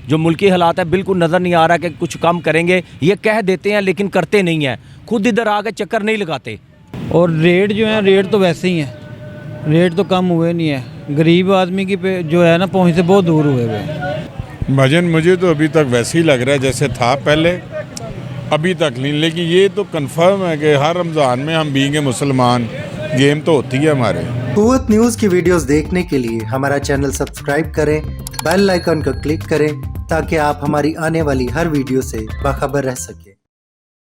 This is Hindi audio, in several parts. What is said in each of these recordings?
जो मुल्की हालात है बिल्कुल नज़र नहीं आ रहा कि कुछ काम करेंगे। ये कह देते हैं लेकिन करते नहीं हैं, खुद इधर आके चक्कर नहीं लगाते। और रेट जो है रेट तो वैसे ही है, रेट तो कम हुए नहीं है। गरीब आदमी की पे जो है ना पहुँच से बहुत दूर हुए हुए हैं। भजन मुझे तो अभी तक वैसे ही लग रहा है जैसे था पहले, अभी तक नहीं। लेकिन ये तो कंफर्म है कि हर रमज़ान में हम बींगे मुसलमान गेम तो होती है हमारे। कुव्वत न्यूज़ की वीडियोस देखने के लिए हमारा चैनल सब्सक्राइब करें, बेल आइकन को क्लिक करें ताकि आप हमारी आने वाली हर वीडियो से बाखबर रह सकें।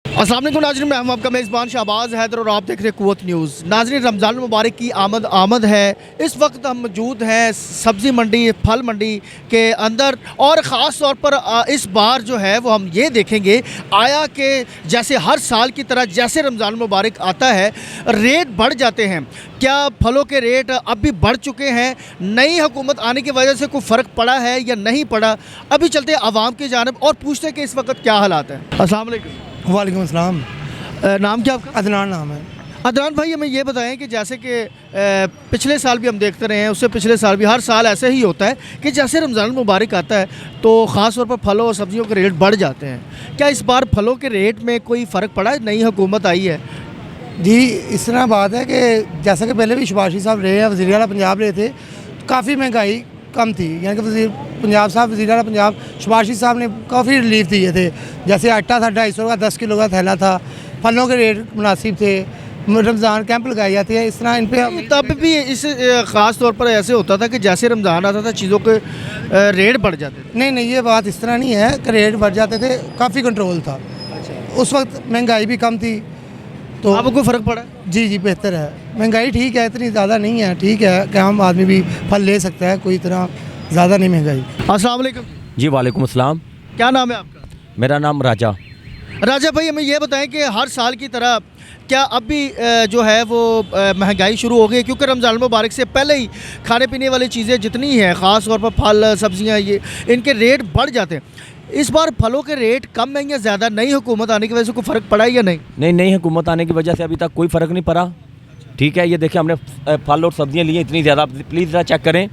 अस्सलाम वालेकुम नाज़रीन, मैं आपका मेज़बान शहबाज हैदर और आप देख रहे हैं कुव्वत न्यूज़। नाज़रीन, रमज़ान मुबारक की आमद है। इस वक्त हम मौजूद हैं सब्ज़ी मंडी, फल मंडी के अंदर और ख़ास तौर पर इस बार जो है वो हम ये देखेंगे आया कि जैसे हर साल की तरह जैसे रमज़ान मुबारक आता है रेट बढ़ जाते हैं। क्या फलों के रेट अब भी बढ़ चुके हैं? नई हुकूमत आने की वजह से कोई फ़र्क पड़ा है या नहीं पड़ा? अभी चलते हैं आवाम की जानिब और पूछते हैं कि इस वक्त क्या हालात हैं। अस्सलाम वालेकुम। वालेकुम अस्सलाम। नाम क्या आपका? अदनान नाम है। अदनान भाई, हमें ये बताएं कि जैसे कि पिछले साल भी हम देखते रहे हैं, उससे पिछले साल भी हर साल ऐसे ही होता है कि जैसे रमज़ान मुबारक आता है तो ख़ास तौर पर फलों और सब्ज़ियों के रेट बढ़ जाते हैं। क्या इस बार फलों के रेट में कोई फ़र्क पड़ा है? नई हुकूमत आई है जी, इस तरह बात है कि जैसा कि पहले भी शबाशी साहब रहे हैं, वज़ीर आला पंजाब रहे थे, तो काफ़ी महंगाई कम थी। यानी कि वज़ीर पंजाब साहब, वज़ीर आला पंजाब शबाशी साहब ने काफ़ी रिलीफ दिए थे। जैसे आटा था 250 का 10 किलो का थैला था, फलों के रेट मुनासिब थे, रमज़ान कैंप लगाए जाते हैं। इस तरह इन पर तब भी इस ख़ास तौर पर ऐसे होता था कि जैसे रमज़ान आता था चीज़ों के रेट बढ़ जाते थे। नहीं, ये बात इस तरह नहीं है कि रेट बढ़ जाते थे, काफ़ी कंट्रोल था। उस वक्त महंगाई भी कम थी तो अब कोई फ़र्क पड़ा? जी बेहतर है। महंगाई ठीक है, इतनी ज़्यादा नहीं है, ठीक है कि आम आदमी भी फल ले सकता है, कोई इतना ज़्यादा नहीं महंगाई। अस्सलाम वालेकुम। जी वालेकुम अस्सलाम। क्या नाम है आपका? मेरा नाम राजा। राजा भाई, हमें ये बताएं कि हर साल की तरह क्या अब भी जो है वो महंगाई शुरू हो गई है? क्योंकि रमज़ान मुबारक से पहले ही खाने पीने वाली चीज़ें जितनी हैं, ख़ास तौर पर फल सब्ज़ियाँ, ये इनके रेट बढ़ जाते हैं। इस बार फलों के रेट कम है या ज़्यादा? नई हुकूमत आने की वजह से कोई फ़र्क पड़ा है या नहीं? नहीं, नई हुकूमत आने की वजह से अभी तक कोई फ़र्क नहीं पड़ा। ठीक है, ये देखिए हमने फल और सब्ज़ियाँ ली हैं इतनी ज़्यादा, प्लीज़ ज़रा चेक करें।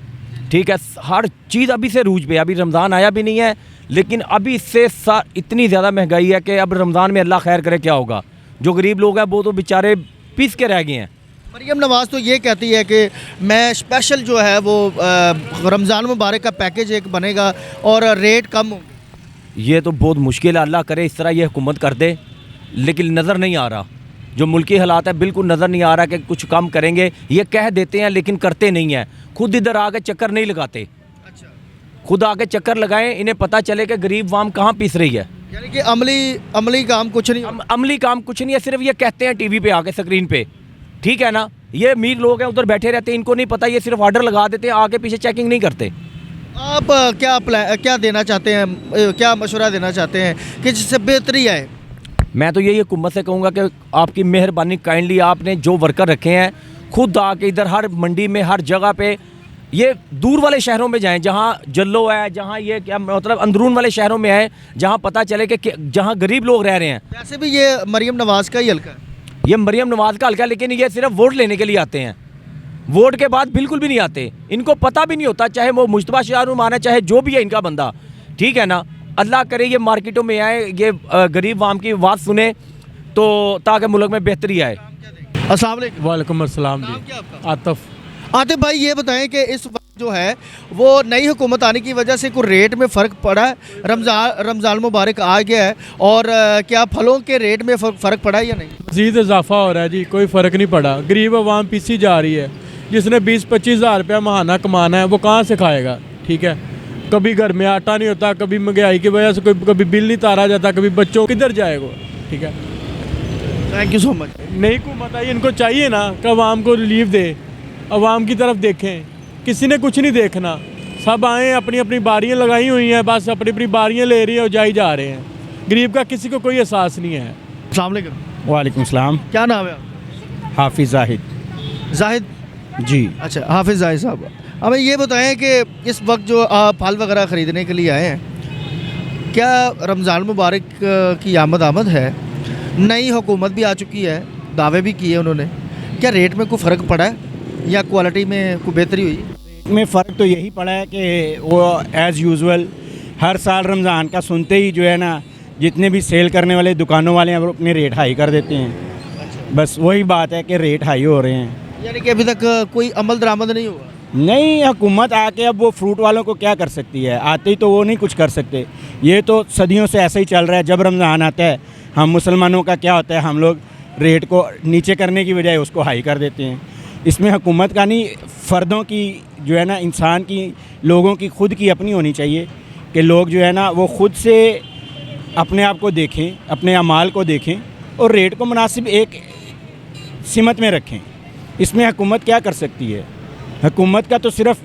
ठीक है, हर चीज़ अभी से रूज पे, अभी रमज़ान आया भी नहीं है लेकिन अभी इससे इतनी ज़्यादा महंगाई है कि अब रमज़ान में अल्लाह खैर करे क्या होगा। जो गरीब लोग हैं वो तो बेचारे पीस के रह गए हैं। मरियम नवाज़ तो ये कहती है कि मैं स्पेशल जो है वो रमज़ान मुबारक का पैकेज एक बनेगा और रेट कम होंगे। ये तो बहुत मुश्किल है, अल्लाह करे इस तरह ये हुकूमत कर दे, लेकिन नज़र नहीं आ रहा। जो मुल्की हालात है बिल्कुल नज़र नहीं आ रहा कि कुछ काम करेंगे। ये कह देते हैं लेकिन करते नहीं हैं, खुद इधर आके चक्कर नहीं लगाते। अच्छा, खुद आके चक्कर लगाएं, इन्हें पता चले कि गरीब वाम कहाँ पीस रही है। यानी कि अमली काम कुछ नहीं। अमली काम कुछ नहीं है, सिर्फ ये कहते हैं टीवी पे आके, स्क्रीन पे। ठीक है ना, ये अमीर लोग हैं उधर बैठे रहते हैं, इनको नहीं पता, ये सिर्फ ऑर्डर लगा देते हैं, आगे पीछे चेकिंग नहीं करते। आप क्या देना चाहते हैं, क्या मशवरा देना चाहते हैं कि जिससे बेहतरी आए? मैं तो यही हुकूमत से कहूँगा कि आपकी मेहरबानी, काइंडली आपने जो वर्कर रखे हैं खुद आके इधर हर मंडी में, हर जगह पे, ये दूर वाले शहरों में जाएं जहाँ जल्लो है, जहाँ ये क्या मतलब अंदरून वाले शहरों में है, जहाँ पता चले कि जहाँ गरीब लोग रह रहे हैं। वैसे भी ये मरियम नवाज़ का ही हल्का है। ये मरियम नवाज़ का हल्का है, लेकिन ये सिर्फ वोट लेने के लिए आते हैं, वोट के बाद बिल्कुल भी नहीं आते। इनको पता भी नहीं होता, चाहे वो मुश्तबा शाहरुमान है, चाहे जो भी है इनका बंदा। ठीक है ना, अल्लाह करे ये मार्केटों में आए, ये गरीब वाम की आवाज़ सुने तो ताकि मुल्क में बेहतरी आए। अस्सलाम वालेकुम। वालेकुम अस्सलाम नाम जी। क्या आपका? आतिफ। आतिफ भाई, ये बताएं कि इस वक्त जो है वो नई हुकूमत आने की वजह से कोई रेट में फ़र्क पड़ा है? रमज़ान मुबारक आ गया है और क्या फलों के रेट में फ़र्क पड़ा है या नहीं? मज़ीद इजाफा हो रहा है जी, कोई फ़र्क नहीं पड़ा। गरीब आवाम पीसी जा रही है। जिसने 20-25 हज़ार रुपया महाना कमाना है वो कहाँ से खाएगा? ठीक है, कभी घर में आटा नहीं होता, कभी महंगाई की वजह से कभी बिल नहीं तारा जाता, कभी बच्चों किधर जाएगा? ठीक है, थैंक यू सो मच। नई हुकूमत आई, इनको चाहिए ना कि आवाम को रिलीफ दे, आवाम की तरफ देखें। किसी ने कुछ नहीं देखना, सब आए अपनी अपनी बारियाँ लगाई हुई हैं, बस अपनी अपनी बारियाँ ले रही हैं और जाई जा रहे हैं। गरीब का किसी को कोई एहसास नहीं है। अस्सलाम वालेकुम। वालेकुम सलाम। क्या नाम है आपका? हाफिज़ जाहिद। जाहिद जी। अच्छा, हाफिज़ जाहिद साहब, हमें ये बताएं कि इस वक्त जो आप फल वगैरह ख़रीदने के लिए आए हैं, क्या रमज़ान मुबारक की आमद है? नई हुकूमत भी आ चुकी है, दावे भी किए उन्होंने, क्या रेट में कोई फ़र्क पड़ा है या क्वालिटी में कोई बेहतरी हुई? में फ़र्क तो यही पड़ा है कि वो एज़ यूजुअल हर साल रमज़ान का सुनते ही जो है ना, जितने भी सेल करने वाले दुकानों वाले हैं वो अपने रेट हाई कर देते हैं। बस वही बात है कि रेट हाई हो रहे हैं। यानी कि अभी तक कोई अमल दरामद नहीं हुआ। नहीं, हुकूमत आके अब वो फ्रूट वालों को क्या कर सकती है, आते ही तो वो नहीं कुछ कर सकते। ये तो सदियों से ऐसा ही चल रहा है। जब रमज़ान आता है, हम मुसलमानों का क्या होता है, हम लोग रेट को नीचे करने की बजाय उसको हाई कर देते हैं। इसमें हुकूमत का नहीं, फ़र्दों की जो है ना, इंसान की, लोगों की खुद की अपनी होनी चाहिए कि लोग जो है ना वो खुद से अपने आप को देखें, अपने अमाल को देखें और रेट को मुनासिब एक सिमत में रखें। इसमें हुकूमत क्या कर सकती है? हुकूमत का तो सिर्फ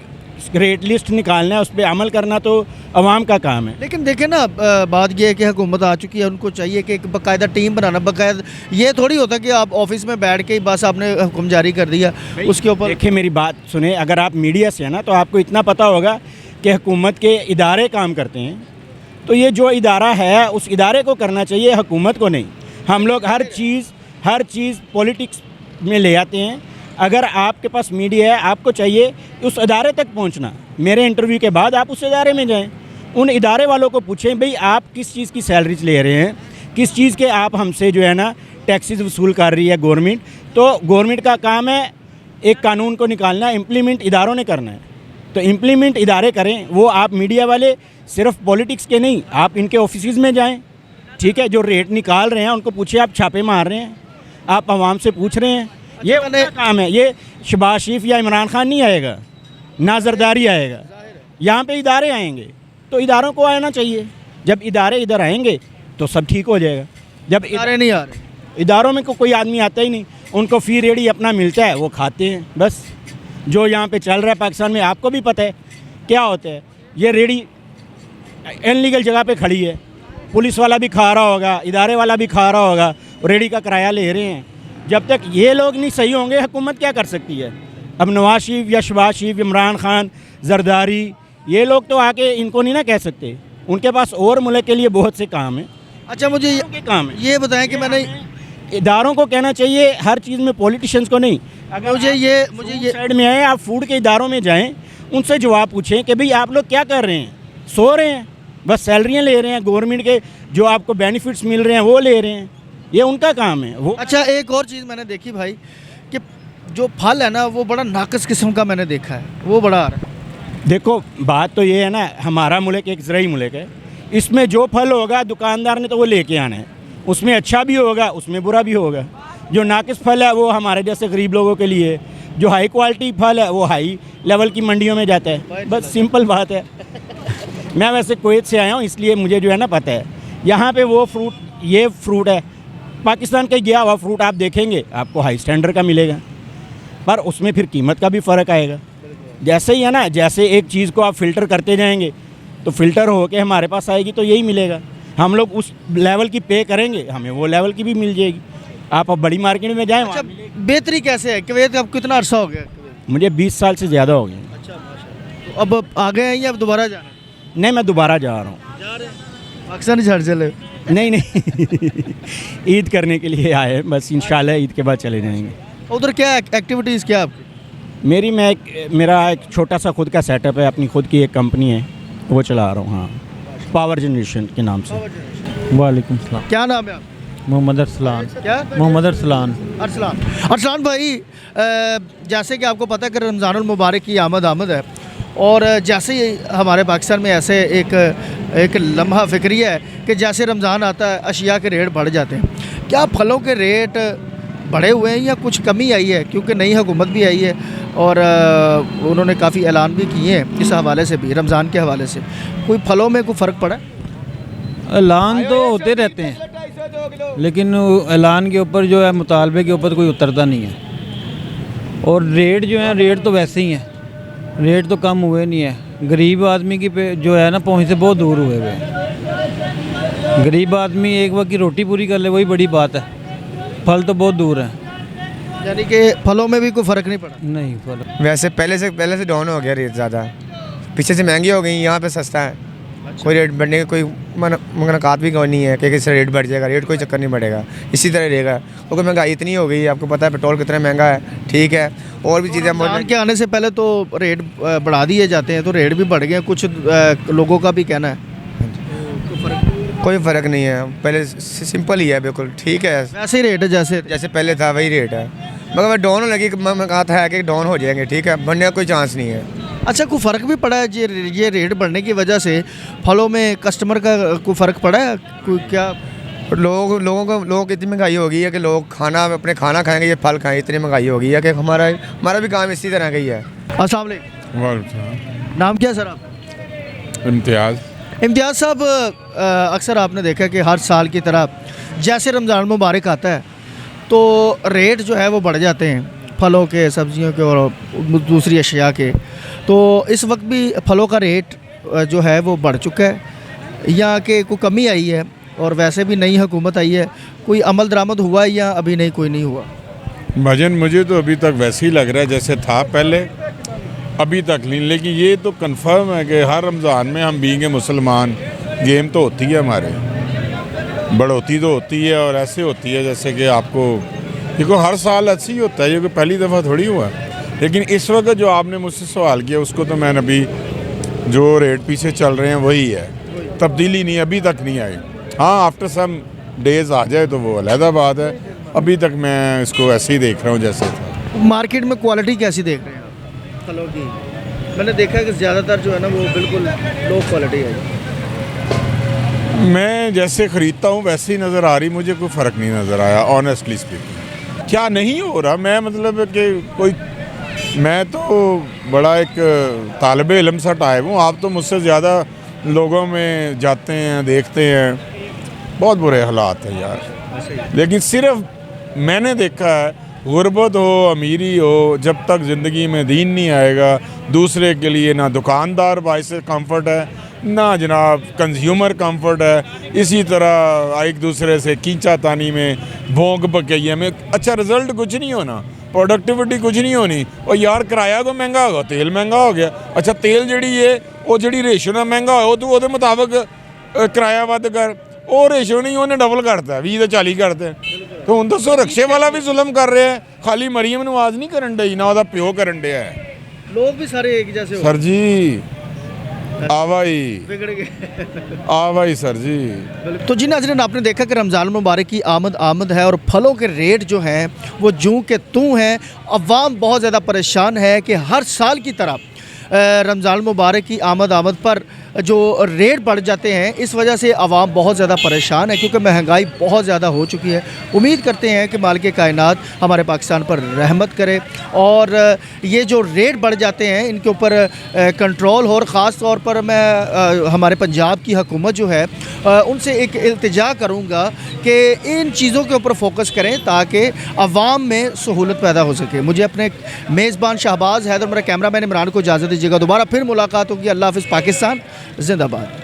रेट लिस्ट निकालना है, उस पर अमल करना तो अवाम का काम है। लेकिन देखें ना, बात यह है कि हुकूमत आ चुकी है, उनको चाहिए कि एक बाकायदा टीम बनाना। बाकायदा ये थोड़ी होता कि आप ऑफिस में बैठ के ही बस आपने हुक्म जारी कर दिया उसके ऊपर। देखिए मेरी बात सुने, अगर आप मीडिया से है ना तो आपको इतना पता होगा कि हुकूमत के इदारे काम करते हैं। तो ये जो इदारा है उस इदारे को करना चाहिए, हुकूमत को नहीं। हम लोग हर चीज़ पॉलिटिक्स में ले आते हैं। अगर आपके पास मीडिया है, आपको चाहिए उस इदारे तक पहुंचना। मेरे इंटरव्यू के बाद आप उस इदारे में जाएं, उन इदारे वालों को पूछें भाई आप किस चीज़ की सैलरीज ले रहे हैं, किस चीज़ के आप हमसे जो है ना टैक्सेस वसूल कर रही है गवर्नमेंट। तो गवर्नमेंट का काम है एक कानून को निकालना, इम्प्लीमेंट इदारों ने करना है। तो इम्प्लीमेंट इदारे करें, वो आप मीडिया वाले सिर्फ पॉलिटिक्स के नहीं, आप इनके ऑफिस में जाएँ, ठीक है। जो रेट निकाल रहे हैं उनको पूछे, आप छापे मार रहे हैं, आप आवाम से पूछ रहे हैं, ये उनका काम है। ये शहबाज शरीफ या इमरान खान नहीं आएगा, ना जरदारी आएगा, यहाँ पे इदारे आएंगे। तो इदारों को आना चाहिए। जब इदारे इधर आएंगे तो सब ठीक हो जाएगा। जब इदारे नहीं आ रहे, इदारों में कोई आदमी आता ही नहीं, उनको फ़ी रेडी अपना मिलता है, वो खाते हैं बस। जो यहाँ पे चल रहा है पाकिस्तान में, आपको भी पता है क्या होता है। ये रेडी इनलीगल जगह पे खड़ी है, पुलिस वाला भी खा रहा होगा, इदारे वाला भी खा रहा होगा, रेडी का किराया ले रहे हैं। जब तक ये लोग नहीं सही होंगे, हुकूमत क्या कर सकती है? अब नवाज शरीफ या शहबाज शरीफ, इमरान खान, जरदारी, ये लोग तो आके इनको नहीं ना कह सकते। उनके पास और मुल्क के लिए बहुत से काम है। अच्छा, मुझे ये बताएं कि मैंने इदारों को कहना चाहिए हर चीज़ में, पॉलिटिशियंस को नहीं। अगर मुझे ये साइड में आए, आप फूड के इदारों में जाएं, उनसे जवाब पूछें कि भाई आप लोग क्या कर रहे हैं? सो रहे हैं, बस सैलरियाँ ले रहे हैं, गवर्नमेंट के जो आपको बेनिफिट्स मिल रहे हैं वो ले रहे हैं, ये उनका काम है वो। अच्छा, एक और चीज़ मैंने देखी भाई कि जो फल है ना वो बड़ा नाकस किस्म का मैंने देखा है, वो बड़ा आ रहा है। देखो बात तो ये है ना, हमारा मुल्क एक ज़राई मुल्क है, इसमें जो फल होगा दुकानदार ने तो वो लेके आना है। उसमें अच्छा भी होगा, उसमें बुरा भी होगा। जो नाकिस फल है वो हमारे जैसे गरीब लोगों के लिए, जो हाई क्वालिटी फल है वो हाई लेवल की मंडियों में जाता है। बस सिंपल बात है। मैं वैसे कुवैत से आया हूँ, इसलिए मुझे जो है ना पता है। यहाँ पे वो फ्रूट, ये फ्रूट है, पाकिस्तान का गया हुआ फ्रूट आप देखेंगे आपको हाई स्टैंडर्ड का मिलेगा, पर उसमें फिर कीमत का भी फ़र्क आएगा। जैसे ही है ना, जैसे एक चीज़ को आप फ़िल्टर करते जाएंगे तो फ़िल्टर होके हमारे पास आएगी, तो यही मिलेगा। हम लोग उस लेवल की पे करेंगे, हमें वो लेवल की भी मिल जाएगी। आप अब बड़ी मार्केट में जाएँ। अच्छा, बेहतरी कैसे है कुवैत? अब कितना अरसा हो गया? मुझे 20 साल से ज़्यादा हो गए। अच्छा, तो अब आ गए हैं या अब दोबारा जाना है? नहीं, मैं दोबारा जा रहा हूँ। जा रहे हैं पाकिस्तान ही छड़ चले? नहीं ईद करने के लिए आए, बस इंशाल्लाह ईद के बाद चले जाएंगे। उधर क्या एक्टिविटीज़ क्या आपकी? मेरा एक छोटा सा खुद का सेटअप है, अपनी खुद की एक कंपनी है, वो चला रहा हूँ। हाँ, पावर जनरेशन के नाम से। वालेकुम सलाम। क्या नाम है आप? मोहम्मद अरसलान। क्या? मोहम्मद अरसलान। अरसलान भाई, जैसे कि आपको पता है कि रमज़ानुल मुबारक की आमद है, और जैसे ही हमारे पाकिस्तान में ऐसे एक लम्हा फ़िक्रिया है कि जैसे रमज़ान आता है अशिया के रेट बढ़ जाते हैं। क्या फलों के रेट बढ़े हुए हैं या कुछ कमी आई है? क्योंकि नई हुकूमत भी आई है और उन्होंने काफ़ी ऐलान भी किए हैं इस हवाले से भी, रमज़ान के हवाले से। कोई फलों में कोई फ़र्क पड़ा? ऐलान तो होते रहते हैं, लेकिन ऐलान के ऊपर जो है, मुतालबे के ऊपर कोई उतरता नहीं है। और रेट जो है, रेट तो वैसे ही है, रेट तो कम हुए नहीं है। गरीब आदमी की पे जो है ना पहुँच से बहुत दूर हुए हुए। गरीब आदमी एक वक्त की रोटी पूरी कर ले, वही बड़ी बात है। फल तो बहुत दूर है। यानी कि फलों में भी कोई फ़र्क नहीं पड़ा? नहीं फर्क। वैसे पहले से डाउन हो गया रेट ज़्यादा, पीछे से महंगी हो गई, यहाँ पे सस्ता है। कोई रेट बढ़ने का कोई मुनाकात भी नहीं है कि किसी रेट बढ़ जाएगा, रेट कोई चक्कर नहीं बढ़ेगा, इसी तरह रहेगा। क्योंकि महंगाई इतनी हो गई है, आपको पता है पेट्रोल कितना महंगा है, ठीक है, और भी चीज़ें। रमज़ान के आने से पहले तो रेट बढ़ा दिए जाते हैं, तो रेट भी बढ़ गए, कुछ लोगों का भी कहना है। कोई फ़र्क नहीं है, पहले सिंपल ही है, बिल्कुल ठीक है, वैसे ही रेट है जैसे जैसे पहले था वही रेट है, मगर मैं डाउन होने लगी, मैं कहा था कि डाउन हो जाएंगे, ठीक है, बढ़ने का कोई चांस नहीं है। अच्छा, कोई फ़र्क भी पड़ा है ये रेट बढ़ने की वजह से फलों में कस्टमर का कोई फ़र्क पड़ा है? कोई क्या लोगों की इतनी महंगाई हो गई है कि लोग अपने खाना खाएंगे, ये फल खाएंगे, इतनी महंगाई हो गई है कि हमारा भी काम इसी तरह का ही है। अस्सलाम वालेकुम, नाम क्या है सर आप? इम्तियाज़ साहब, अक्सर आपने देखा कि हर साल की तरह जैसे रमज़ान मुबारक आता है तो रेट जो है वो बढ़ जाते हैं, फलों के, सब्जियों के और दूसरी अशिया के। तो इस वक्त भी फलों का रेट जो है वो बढ़ चुका है या कि कोई कमी आई है? और वैसे भी नई हुकूमत आई है, कोई अमल दरामद हुआ है या अभी नहीं, कोई नहीं हुआ? भजन मुझे तो अभी तक वैसे ही लग रहा है जैसे था पहले, अभी तक नहीं। लेकिन ये तो कंफर्म है कि हर रमज़ान में हम बींगे मुसलमान, गेम तो होती है हमारे, बढ़ोती तो होती है और ऐसे होती है जैसे कि आपको देखो हर साल ऐसे ही होता है, ये कोई पहली दफ़ा थोड़ी हुआ। लेकिन इस वक्त जो आपने मुझसे सवाल किया उसको तो मैंने अभी जो रेट पीछे चल रहे हैं वही है, तब्दीली नहीं अभी तक नहीं आई। हाँ, आफ्टर सम डेज आ जाए तो वो अलहदा बात है, अभी तक मैं इसको ऐसे ही देख रहा हूँ जैसे था। मार्केट में क्वालिटी कैसी देख रहे हैं आप फलों की? मैंने देखा है कि ज़्यादातर जो है ना वो बिल्कुल लो क्वालिटी है। मैं जैसे ख़रीदता हूँ वैसे ही नज़र आ रही, मुझे कोई फ़र्क नहीं नज़र आया ऑनेस्टली स्पीकिंग। क्या नहीं हो रहा, मैं मतलब कि मैं तो बड़ा एक तालिब इल्म सा टाइप हूँ, आप तो मुझसे ज़्यादा लोगों में जाते हैं, देखते हैं, बहुत बुरे हालात हैं यार। लेकिन सिर्फ मैंने देखा है गुर्बत हो अमीरी हो, जब तक ज़िंदगी में दीन नहीं आएगा दूसरे के लिए ना दुकानदार बाइस कंफर्ट है ना जनाब कंज्यूमर कंफर्ट है। इसी तरह एक दूसरे से खींचा तानी में, भोंग पकैया में अच्छा रिजल्ट कुछ नहीं होना, प्रोडक्टिविटी कुछ नहीं होनी। और यार किराया को महंगा होगा, तेल महंगा हो गया, अच्छा तेल जी है वो जी रेशो ना महंगा हो तो वो मुताबिक किराया वध कर, वो रेशो नहीं उन्हें डबल करता 20 तो 40 करते। तो हम दसो रिक्शे वाला भी जुल्म कर रहे हैं, खाली मरीम नवाज नहीं करन डई ना वो प्यो करन डया है। लोग भी सारे एक जैसे हो सर जी आवाई बिगड़ गए आवाई सर जी। तो जी नाज़रीन, आपने देखा कि रमज़ान मुबारक की आमद है और फलों के रेट जो हैं वो जूं के तूं हैं। अवाम बहुत ज़्यादा परेशान है कि हर साल की तरह रमज़ान मुबारक की आमद पर जो रेट बढ़ जाते हैं, इस वजह से आवाम बहुत ज़्यादा परेशान है क्योंकि महंगाई बहुत ज़्यादा हो चुकी है। उम्मीद करते हैं कि मालिक कायनात हमारे पाकिस्तान पर रहमत करे और ये जो रेट बढ़ जाते हैं इनके ऊपर कंट्रोल हो। और ख़ास तौर पर मैं हमारे पंजाब की हुकूमत जो है उनसे एक इल्तिजा करूँगा कि इन चीज़ों के ऊपर फोकस करें ताकि आवाम में सहूलत पैदा हो सके। मुझे अपने मेज़बान शहबाज हैदर, मेरा कैमरा मैन इमरान को इजाज़त दीजिएगा। दोबारा फिर मुलाकात होगी। अल्लाह हाफ़िज़। पाकिस्तान जिंदाबाद।